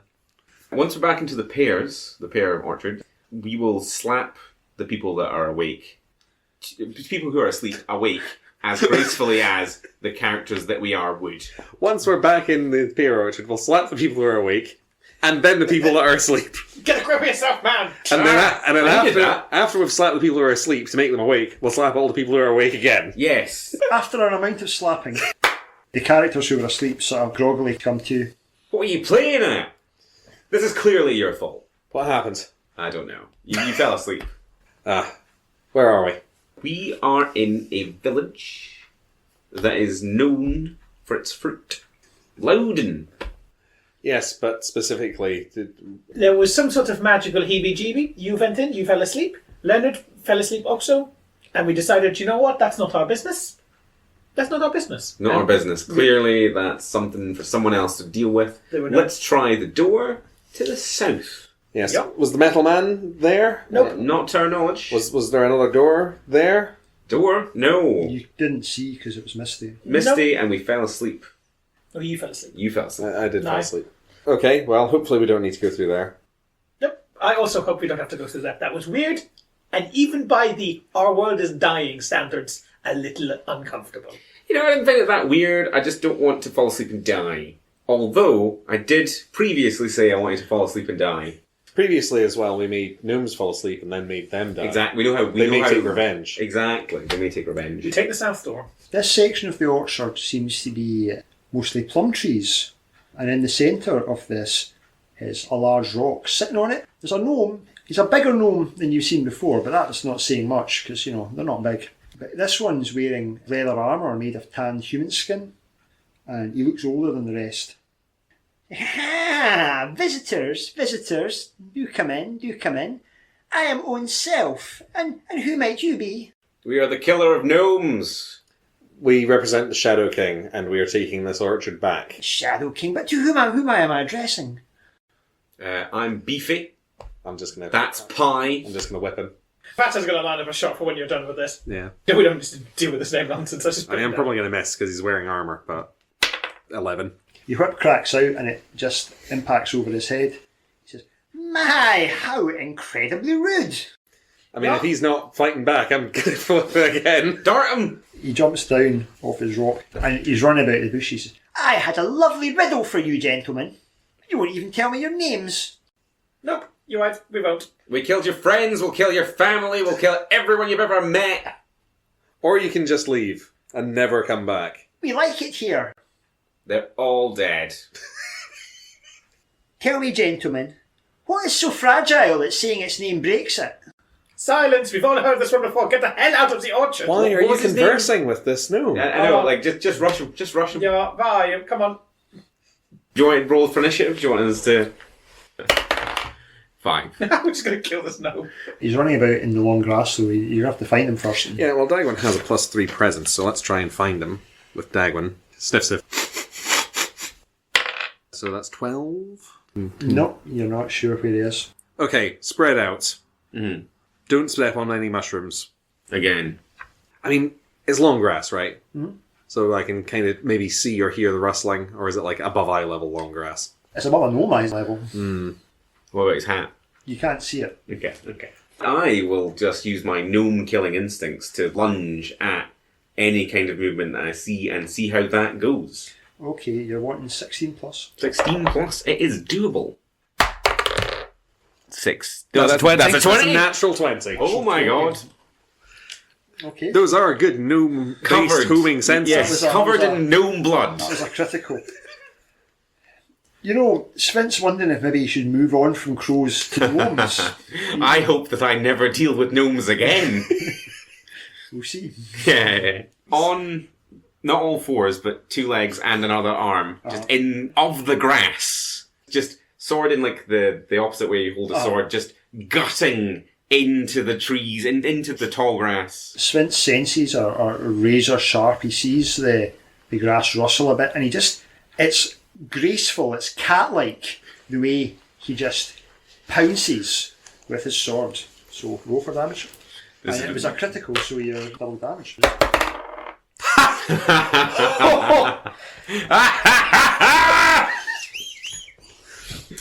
Once we're back into the pair of orchard, we will slap the people that are awake, people who are asleep, awake, as gracefully as the characters that we are would. Once we're back in the pear orchard, we'll slap the people who are awake, and then the people that are asleep. Get a grip of yourself, man! And then I after we've slapped the people who are asleep to make them awake, we'll slap all the people who are awake again. Yes. After an amount of slapping, the characters who were asleep sort of groggily come to. What are you playing at? This is clearly your fault. What happened? I don't know. You fell asleep. Where are we? We are in a village that is known for its fruit. Louden. Yes, but specifically... There was some sort of magical heebie-jeebie. You went in, you fell asleep. Leonard fell asleep also. And we decided, you know what, that's not our business. That's not our business. Not our business. Clearly, that's something for someone else to deal with. Let's try the door to the south. Yes. Yep. Was the metal man there? Nope. Not to our knowledge. Was there another door there? Door? No. You didn't see because it was misty. Misty, and we fell asleep. Oh, you fell asleep. You fell asleep. I did fall No. asleep. Okay, well, hopefully we don't need to go through there. Yep. I also hope we don't have to go through that. That was weird. And even by the our world is dying standards, a little uncomfortable. You know, I didn't find it that weird. I just don't want to fall asleep and die. Although, I did previously say I wanted to fall asleep and die. Previously as well, we made gnomes fall asleep and then made them die. Exactly. We know how... They may take revenge. Exactly. They may take revenge. You take the south door. This section of the orchard seems to be mostly plum trees, and in the centre of this is a large rock. Sitting on it, there's a gnome. He's a bigger gnome than you've seen before, but that's not saying much because, you know, they're not big. But this one's wearing leather armour made of tanned human skin, and he looks older than the rest. Ah, visitors, do come in. I am own self, and who might you be? We are the killer of gnomes. We represent the Shadow King, and we are taking this orchard back. Shadow King, but to whom am I addressing? I'm Beefy. I'm just gonna... That's Pie. I'm just gonna whip him. Vatta's going to line up a shot for when you're done with this. Yeah. We don't just deal with this name nonsense. I am probably gonna miss because he's wearing armour, but... 11. Your whip cracks out and it just impacts over his head. He says, My, how incredibly rude! I mean, if he's not fighting back, I'm gonna flip it again. Dart him! he jumps down off his rock and he's running about the bush. He says, I had a lovely riddle for you, gentlemen. You won't even tell me your names. Nope, you're right, we won't. We killed your friends, we'll kill your family, we'll kill everyone you've ever met. Or you can just leave and never come back. We like it here. They're all dead. Tell me, gentlemen, what is so fragile that saying its name breaks it? Silence, we've all heard this one before. Get the hell out of the orchard. Why are What you was his conversing with this gnome? I know, like, just rush him, just rush him. Yeah, bye, come on. Do you want to roll for initiative? Do you want us to... 5. We're just going to kill this gnome. he's running about in the long grass, so you have to find him first. Yeah, well, Dagwin has a +3 presence, so let's try and find him with Dagwin. Sniff, sniff. So So that's 12. No, you're not sure where he is. Okay, spread out. Mhm. Don't step on any mushrooms. Again. I mean, it's long grass, right? Mhm. So I can kind of maybe see or hear the rustling, or is it like above eye level long grass? It's above a gnome level. What about his hat? You can't see it. Okay. I will just use my gnome killing instincts to lunge at any kind of movement that I see and see how that goes. Okay, you're wanting 16 plus. 16 plus, it is doable. 6. No, That's a 20. That's a 20. That's a natural 20. Oh my god. Okay. Those are good gnome-based homing senses. Yes, covered in gnome blood. That was a critical. You know, Svint's wondering if maybe he should move on from crows to gnomes. I hope that I never deal with gnomes again. We'll see. Yeah. On, not all fours, but 2 legs and another arm. Just in, of the grass. Just sword in like the opposite way you hold a sword. Just gutting into the trees, into the tall grass. Svint's senses are razor sharp. He sees the grass rustle a bit and it's graceful, it's cat-like the way he just pounces with his sword. So roll for damage. And it was a critical, so you're double damage.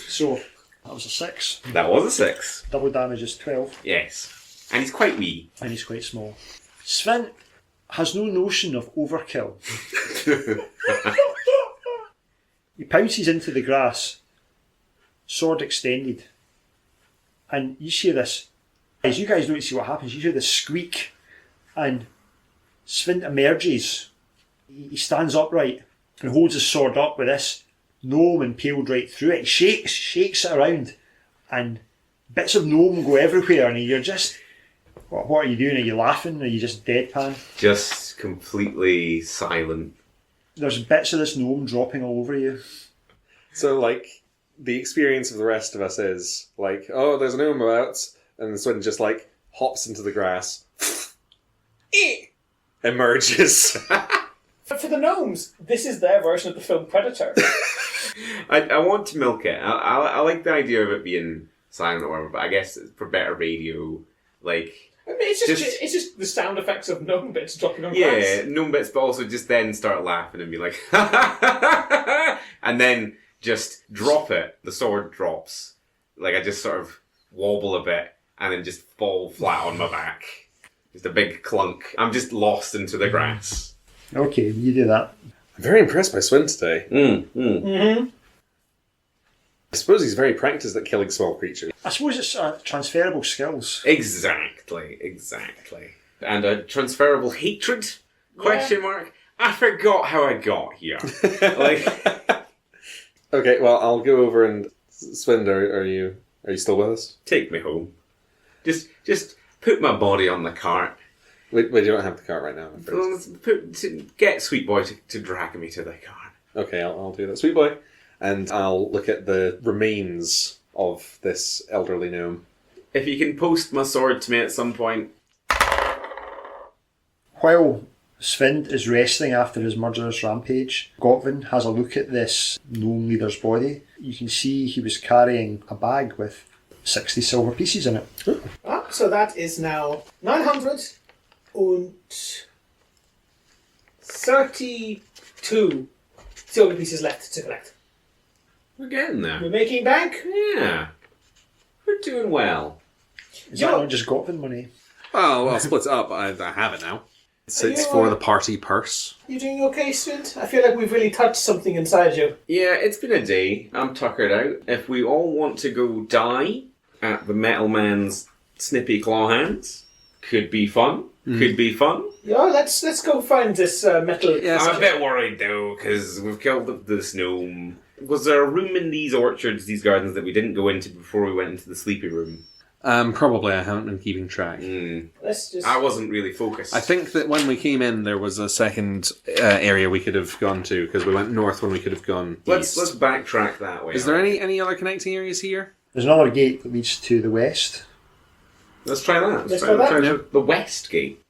So that was a 6. That was a 6. Double damage is 12. Yes. And he's quite wee. And he's quite small. Svint has no notion of overkill. He pounces into the grass, sword extended, and you hear this. As you guys don't see what happens, you hear this squeak, and Svint emerges. He stands upright and holds his sword up with this gnome impaled right through it. He shakes it around, and bits of gnome go everywhere, and you're just... What are you doing? Are you laughing? Are you just deadpan? Just completely silent. There's bits of this gnome dropping all over you. So, like, the experience of the rest of us is, like, oh, there's a gnome about, and Swin just, like, hops into the grass, emerges. For the gnomes, this is their version of the film Predator. I want to milk it. I like the idea of it being silent or whatever, but I guess for better radio, like... I mean, it's just the sound effects of gnome bits dropping on grass. Yeah, gnome bits, but also just then start laughing and be like, and then just drop it. The sword drops. Like I just sort of wobble a bit and then just fall flat on my back. Just a big clunk. I'm just lost into the grass. Okay, you do that. I'm very impressed by Swin today. Mm-hmm. I suppose he's very practiced at killing small creatures. I suppose it's transferable skills. Exactly. And a transferable hatred? Question mark? I forgot how I got here. Like, okay, well, I'll go over and... Swin, are you still with us? take me home. Just put my body on the cart. We don't have the cart right now, I'm afraid. Get Sweet Boy to drag me to the cart. Okay, I'll do that. Sweet boy. And I'll look at the remains of this elderly gnome. If you can post my sword to me at some point. While Svind is resting after his murderous rampage, Gotvin has a look at this gnome leader's body. You can see he was carrying a bag with 60 silver pieces in it. So that is now 932 silver pieces left to collect. We're getting there. We're making bank. Yeah. We're doing well. Is that not just Gotvin money? Oh, I'll split it up. I have it now. It's for the party purse. You doing okay, Svind? I feel like we've really touched something inside you. Yeah, it's been a day. I'm tuckered out. If we all want to go die at the Metal Man's snippy claw hands, could be fun. Could be fun. Yeah, let's go find this metal. Yes, I'm a bit worried though, because we've killed this gnome. Was there a room in these orchards, these gardens, that we didn't go into before we went into the sleepy room? Probably. I haven't been keeping track. Let's just... I wasn't really focused. I think that when we came in, there was a second area we could have gone to, because we went north when we could have gone east. Let's backtrack that way. Is there any other connecting areas here? There's another gate that leads to the west. Let's try that. Let's try that. Try the west gate.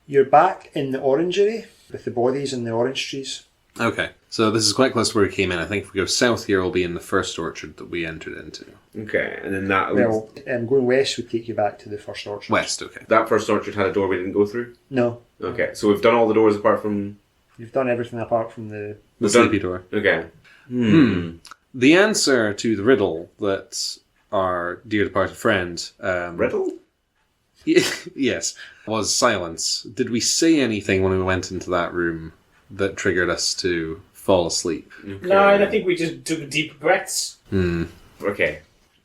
You're back in the orangery with the bodies and the orange trees. Okay, so this is quite close to where we came in. I think if we go south here, we'll be in the first orchard that we entered into. Okay, and then that Well, going west would take you back to the first orchard. West, okay. that first orchard had a door we didn't go through. No. Okay, so we've done all the doors apart from You've done everything apart from the... The sleepy door. Okay. The answer to the riddle that our dear departed friend... Riddle? yes, was silence. Did we say anything when we went into that room that triggered us to fall asleep? Okay. No, I think we just took deep breaths. Okay.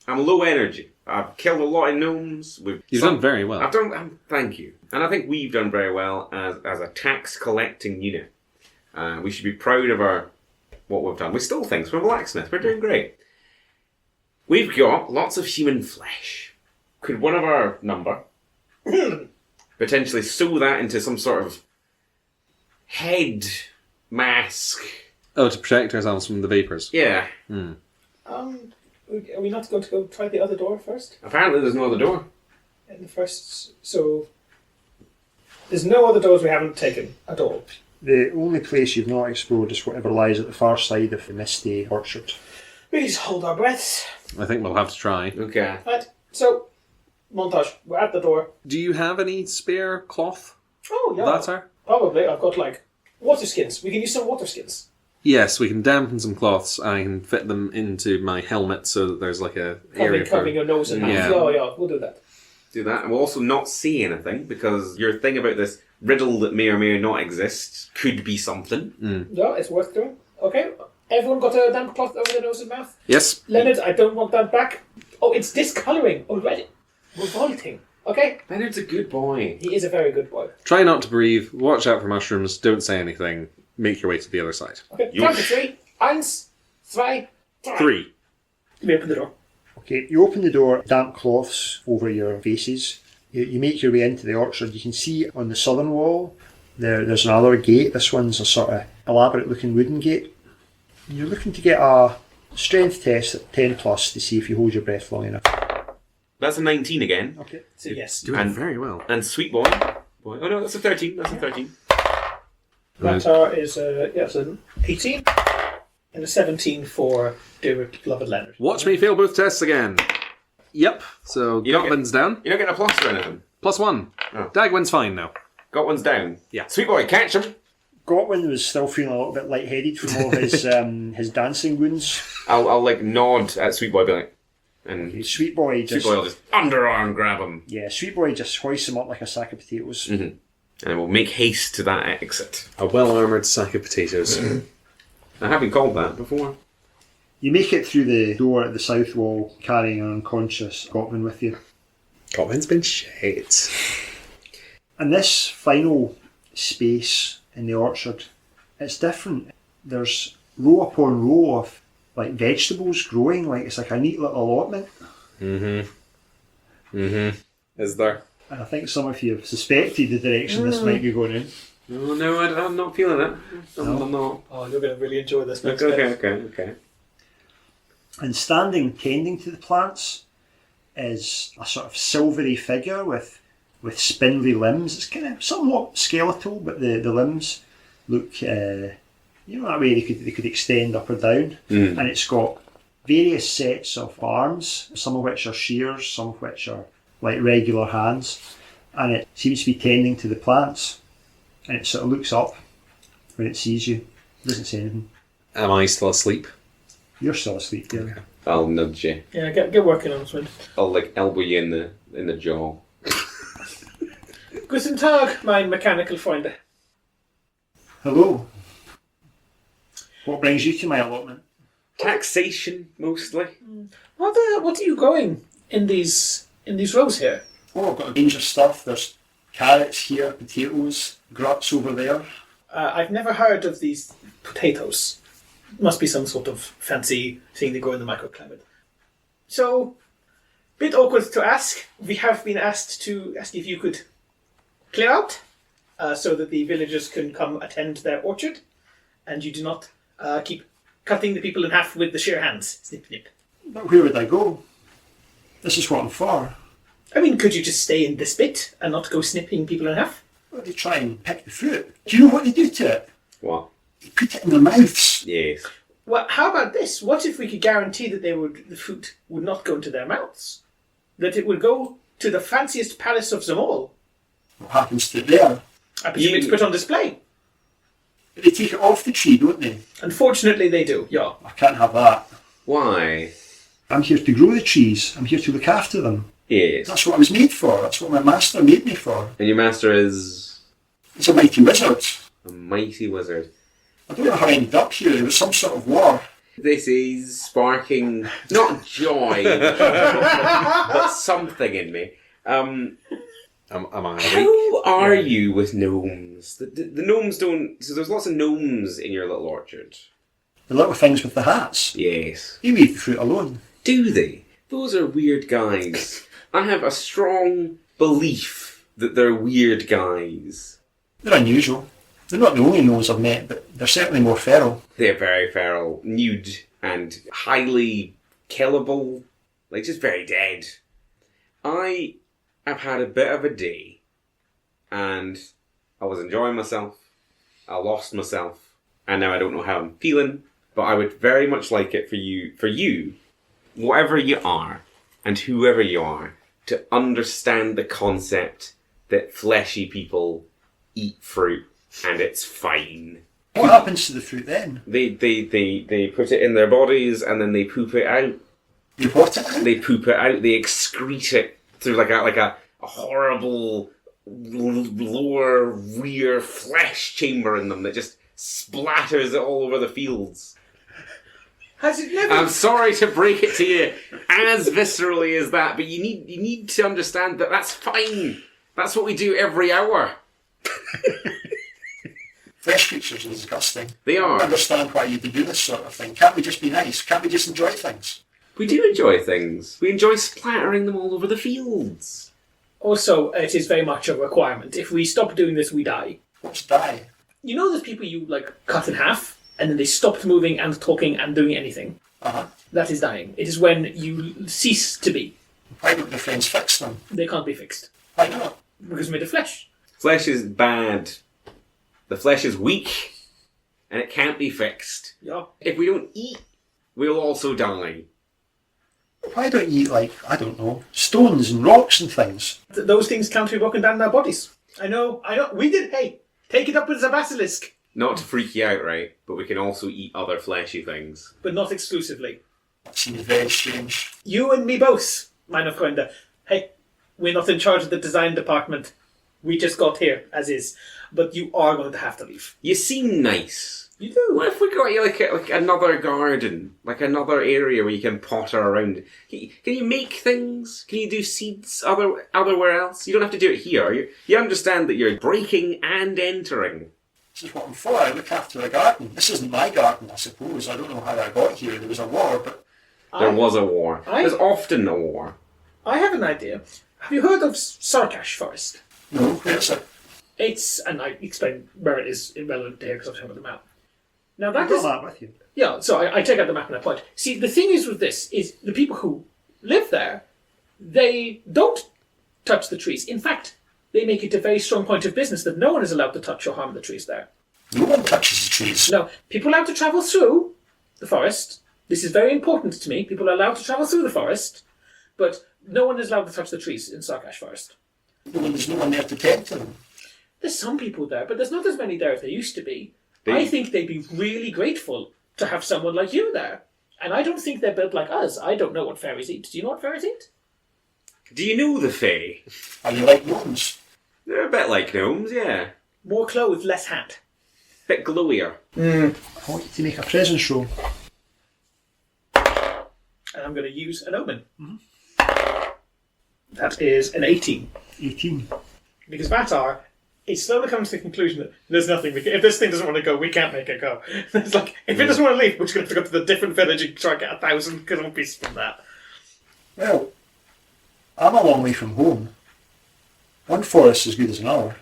I'm low energy. I've killed a lot of gnomes. You've done very well. I've done. Thank you, and I think we've done very well as a tax collecting unit. We should be proud of what we've done. We stole things from a blacksmith. We're doing great. We've got lots of human flesh. Could one of our number potentially sew that into some sort of head mask? Oh, to protect ourselves from the vapours. Yeah. Are we not going to go try the other door first? Apparently there's no other door. In the first... So... There's no other doors we haven't taken at all. The only place you've not explored is whatever lies at the far side of the misty orchard. We just hold our breaths. I think we'll have to try. Okay. Right, so... Montage. We're at the door. Do you have any spare cloth? Oh, yeah. That's her? Probably. I've got, water skins. We can use some water skins. Yes, we can dampen some cloths and I can fit them into my helmet so that there's a area Covering your nose and mouth. Yeah. Yeah, we'll do that. Do that, and we'll also not see anything, because your thing about this riddle that may or may not exist could be something. Yeah, it's worth doing. Okay. Everyone got a damp cloth over their nose and mouth? Yes. Leonard, I don't want that back. Oh, it's discolouring already. Revolting. Okay? Leonard's a good boy. He is a very good boy. Try not to breathe, watch out for mushrooms, don't say anything, make your way to the other side. Okay, count to 3. 1, 2, 3. 3. We open the door. Okay, you open the door, damp cloths over your faces. You make your way into the orchard. You can see on the southern wall there's another gate. This one's a sort of elaborate looking wooden gate. You're looking to get a strength test at 10 plus to see if you hold your breath long enough. That's a 19 again. Okay. So yes. Doing very well. And sweet boy. Oh no, that's a 13. That's a 13. That is it's an 18 and a 17 for dear beloved Leonard. Watch me fail both tests again. Yep, so You don't Gotvin's down. You're not getting a plus or anything. +1. Oh. Dagwin's fine now. Got one's down. Yeah. Sweet boy, catch him. Godwin was still feeling a little bit lightheaded from all his his dancing wounds. I'll nod at Sweet boy, be like, and Sweet Boy Sweet just boy will just underarm grab him, Sweet Boy just hoists him up like a sack of potatoes. and we'll make haste to that exit. A well-armoured sack of potatoes. I have been called that before. You make it through the door at the south wall, carrying an unconscious Godwin with you. Gotvin's been shit. And this final space in the orchard, it's different. There's row upon row of vegetables growing, it's like a neat little allotment. Is there? And I think some of you have suspected the direction this might be going in. Oh no, I'm not feeling it. I'm not. Oh, you're going to really enjoy this next Okay. And standing tending to the plants is a sort of silvery figure with spindly limbs. It's kind of somewhat skeletal, but the limbs look, that way they could extend up or down. And it's got various sets of arms, some of which are shears, some of which are like regular hands. And it seems to be tending to the plants. And it sort of looks up when it sees you. It doesn't say anything. Am I still asleep? You're still asleep, yeah. Okay. I'll nudge you. Yeah, get working on this one. I'll elbow you in the jaw. Guten Tag, mein mechanical Freunde. Hello. What brings you to my allotment? Taxation mostly. What are you growing in these rows here? Oh, I've got a range of stuff. There's carrots here, potatoes, gruts over there. I've never heard of these potatoes. Must be some sort of fancy thing they grow in the microclimate. So, bit awkward to ask. We have been asked to ask if you could clear out so that the villagers can come attend their orchard, and you do not keep cutting the people in half with the sheer hands. Snip, snip. But where would I go? This is what I'm for. I mean, could you just stay in this bit and not go snipping people in half? Well, they try and pick the fruit. Do you know what they do to it? What? They put it in their mouths. Yes. Well, how about this? What if we could guarantee that the fruit would not go into their mouths? That it would go to the fanciest palace of them all? What happens to it there? I presume it's put on display. They take it off the tree, don't they? Unfortunately, they do, yeah. I can't have that. Why? I'm here to grow the trees. I'm here to look after them. Yes. That's what I was made for. That's what my master made me for. And your master is He's a mighty wizard. a mighty wizard. I don't know how I ended up here. There was some sort of war. This is sparking not joy, but something in me. Am I awake? How are you with gnomes? The gnomes don't. So there's lots of gnomes in your little orchard. The little things with the hats. Yes. They leave the fruit alone. Do they? Those are weird guys. I have a strong belief that they're weird guys. They're unusual. They're not the only gnomes I've met, but they're certainly more feral. They're very feral, nude, and highly killable. Like, just very dead. I have had a bit of a day, and I was enjoying myself. I lost myself, and now I don't know how I'm feeling, but I would very much like it for you, whatever you are, and whoever you are, to understand the concept that fleshy people eat fruit, and it's fine. What happens to the fruit then? They put it in their bodies, and then they poop it out. You what it? They poop it out. They excrete it through like a horrible lower rear flesh chamber in them that just splatters it all over the fields. Has it never... I'm sorry to break it to you as viscerally as that, but you need to understand that that's fine. That's what we do every hour. Flesh creatures are disgusting. They I are. don't understand why you would do this sort of thing. Can't we just be nice? Can't we just enjoy things? We do enjoy things. We enjoy splattering them all over the fields. Also, it is very much a requirement. If we stop doing this, we die. What's die? You know those people you, cut in half, and then they stopped moving and talking and doing anything? Uh-huh. That is dying. It is when you cease to be. Why don't the friends fix them? They can't be fixed. Why not? Because we're made of flesh. Flesh is bad. The flesh is weak, and it can't be fixed. Yeah. If we don't eat, we'll also die. Why don't you eat, I don't know, stones and rocks and things? Those things can't be broken down in our bodies. I know. We did. Hey, take it up with the basilisk. Not to freak you out, right? But we can also eat other fleshy things. But not exclusively. That seems very strange. You and me both, man of Gwenda. Hey, we're not in charge of the design department. We just got here, as is. But you are going to have to leave. You seem nice. You do. What if we got you like another garden? Like another area where you can potter around? Can you make things? Can you do seeds otherwhere else? You don't have to do it here. You understand that you're breaking and entering. This is what I'm for. I look after a garden. This isn't my garden, I suppose. I don't know how I got here. There was a war, but... There was a war. There's often a war. I have an idea. Have you heard of Sarkash Forest? No, where's it? It's, and I explain where it is irrelevant here because I'm talking about the map. Now I've that got is... that with you. Yeah, so I take out the map and I point. See, the thing is with this, is the people who live there, they don't touch the trees. In fact, they make it a very strong point of business that no one is allowed to touch or harm the trees there. No one touches the trees. No, people are allowed to travel through the forest. This is very important to me. People are allowed to travel through the forest, but no one is allowed to touch the trees in Sarkash Forest. There's no one there to tend to them. There's some people there, but there's not as many there as there used to be. They- I think they'd be really grateful to have someone like you there. And I don't think they're built like us. I don't know what fairies eat. Do you know what fairies eat? Do you know the Fae? Are you like gnomes? They're a bit like gnomes, yeah. More clothes, less hat. Bit glowier. I want you to make a presence roll. And I'm going to use an omen. That is an 18. 18. Because Vatar is slowly coming to the conclusion that there's nothing. If this thing doesn't want to go, we can't make it go. It's like, if it doesn't want to leave, we're just going to have to go to the different village and try and get 1,000 rupees from that. Well, I'm a long way from home. One forest is as good as another.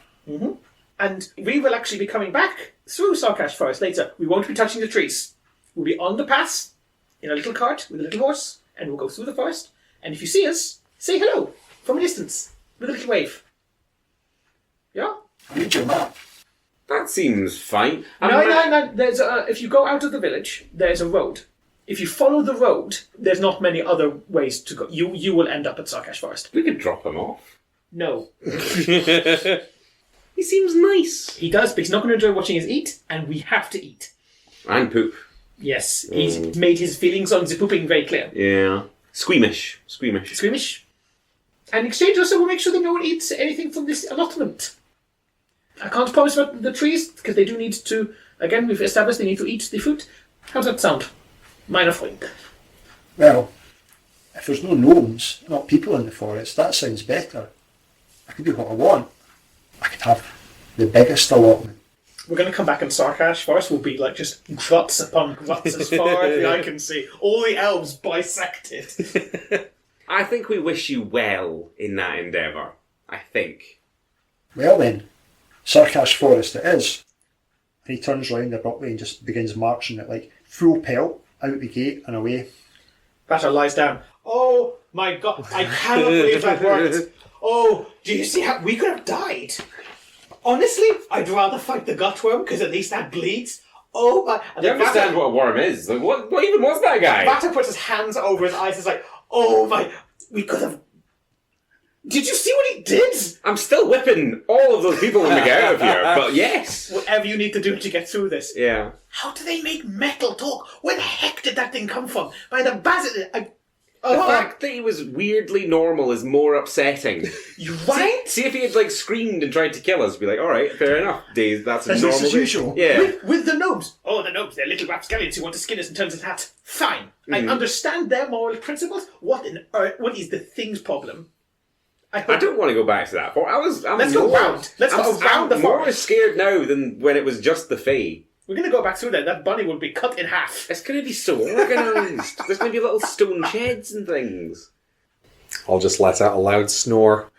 And we will actually be coming back through Sarkash Forest later. We won't be touching the trees. We'll be on the pass in a little cart with a little horse, and we'll go through the forest. And if you see us, say hello from a distance with a little wave. Yeah? Read your map. That seems fine. No. There's if you go out of the village, there's a road. If you follow the road, there's not many other ways to go. You will end up at Sarkash Forest. We could drop him off. No. He seems nice. He does, but he's not going to enjoy watching us eat, and we have to eat. And poop. Yes, he's made his feelings on the pooping very clear. Yeah. Squeamish. Squeamish. And in exchange also, we'll make sure that no one eats anything from this allotment. I can't promise about the trees, because they do need to, again, we've established they need to eat the fruit. How does that sound? Minor point. Well, if there's no gnomes, not people in the forest, that sounds better. I could do what I want. I could have the biggest allotment. We're going to come back in Sarkash Forest. We'll be like just gruts upon gruts as far as the eye can see. All the elves bisected. I think we wish you well in that endeavour. I think. Well then, Sarkash Forest it is. He turns round abruptly and just begins marching at like full pelt out the gate and away. Bata lies down. Oh my god, I cannot believe that worked. Oh, do you see how we could have died? Honestly, I'd rather fight the gutworm because at least that bleeds. Oh my! You understand what a worm is? Like, what even was that guy? Bata puts his hands over his eyes. It's like, oh my! We could have. Did you see what he did? I'm still whipping all of those people when we get out of here. But yes, whatever you need to do to get through this. Yeah. How do they make metal talk? Where the heck did that thing come from? By the bazil. The fact that he was weirdly normal is more upsetting. You right? See if he had like screamed and tried to kill us, be like, all right, fair enough. Days, that's a Business normal as day. usual. Yeah. With the gnomes. Oh, the gnomes. They're little rapscallions who want to skin us and turn us into hats. Fine. I understand their moral principles. What is the thing's problem? I don't want to go back to that point. Let's go round. Let's go around the more forest. scared now than when it was just the Fae. We're going to go back through there. That bunny will be cut in half. It's going to be so organised. There's going to be little stone sheds and things. I'll just let out a loud snore.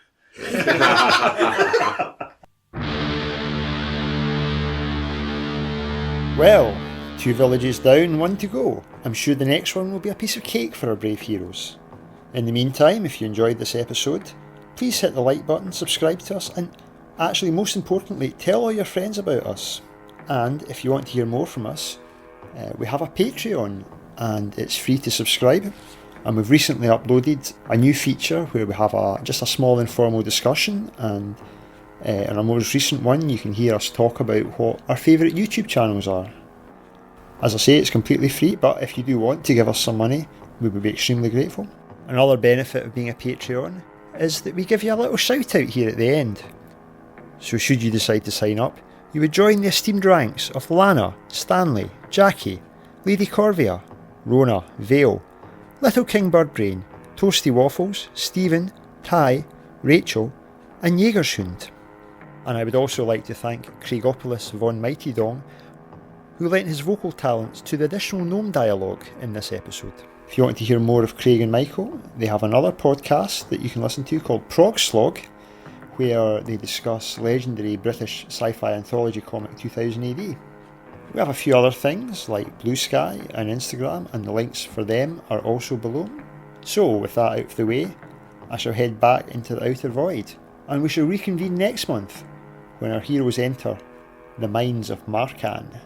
Well, 2 villages down, 1 to go. I'm sure the next one will be a piece of cake for our brave heroes. In the meantime, if you enjoyed this episode, please hit the like button, subscribe to us, and actually, most importantly, tell all your friends about us. And if you want to hear more from us, we have a Patreon, and it's free to subscribe. And we've recently uploaded a new feature where we have just a small informal discussion, and in our most recent one you can hear us talk about what our favourite YouTube channels are. As I say, it's completely free, but if you do want to give us some money, we would be extremely grateful. Another benefit of being a Patreon is that we give you a little shout out here at the end. So should you decide to sign up, you would join the esteemed ranks of Lana, Stanley, Jackie, Lady Corvia, Rona, Vale, Little King Birdbrain, Toasty Waffles, Stephen, Ty, Rachel, and Jägershund. And I would also like to thank Craigopolis von Mighty Dong, who lent his vocal talents to the additional gnome dialogue in this episode. If you want to hear more of Craig and Michael, they have another podcast that you can listen to called Prog Slog, where they discuss legendary British sci-fi anthology comic 2000 AD. We have a few other things like Blue Sky and Instagram, and the links for them are also below. So with that out of the way, I shall head back into the Outer Void, and we shall reconvene next month when our heroes enter the mines of Markan.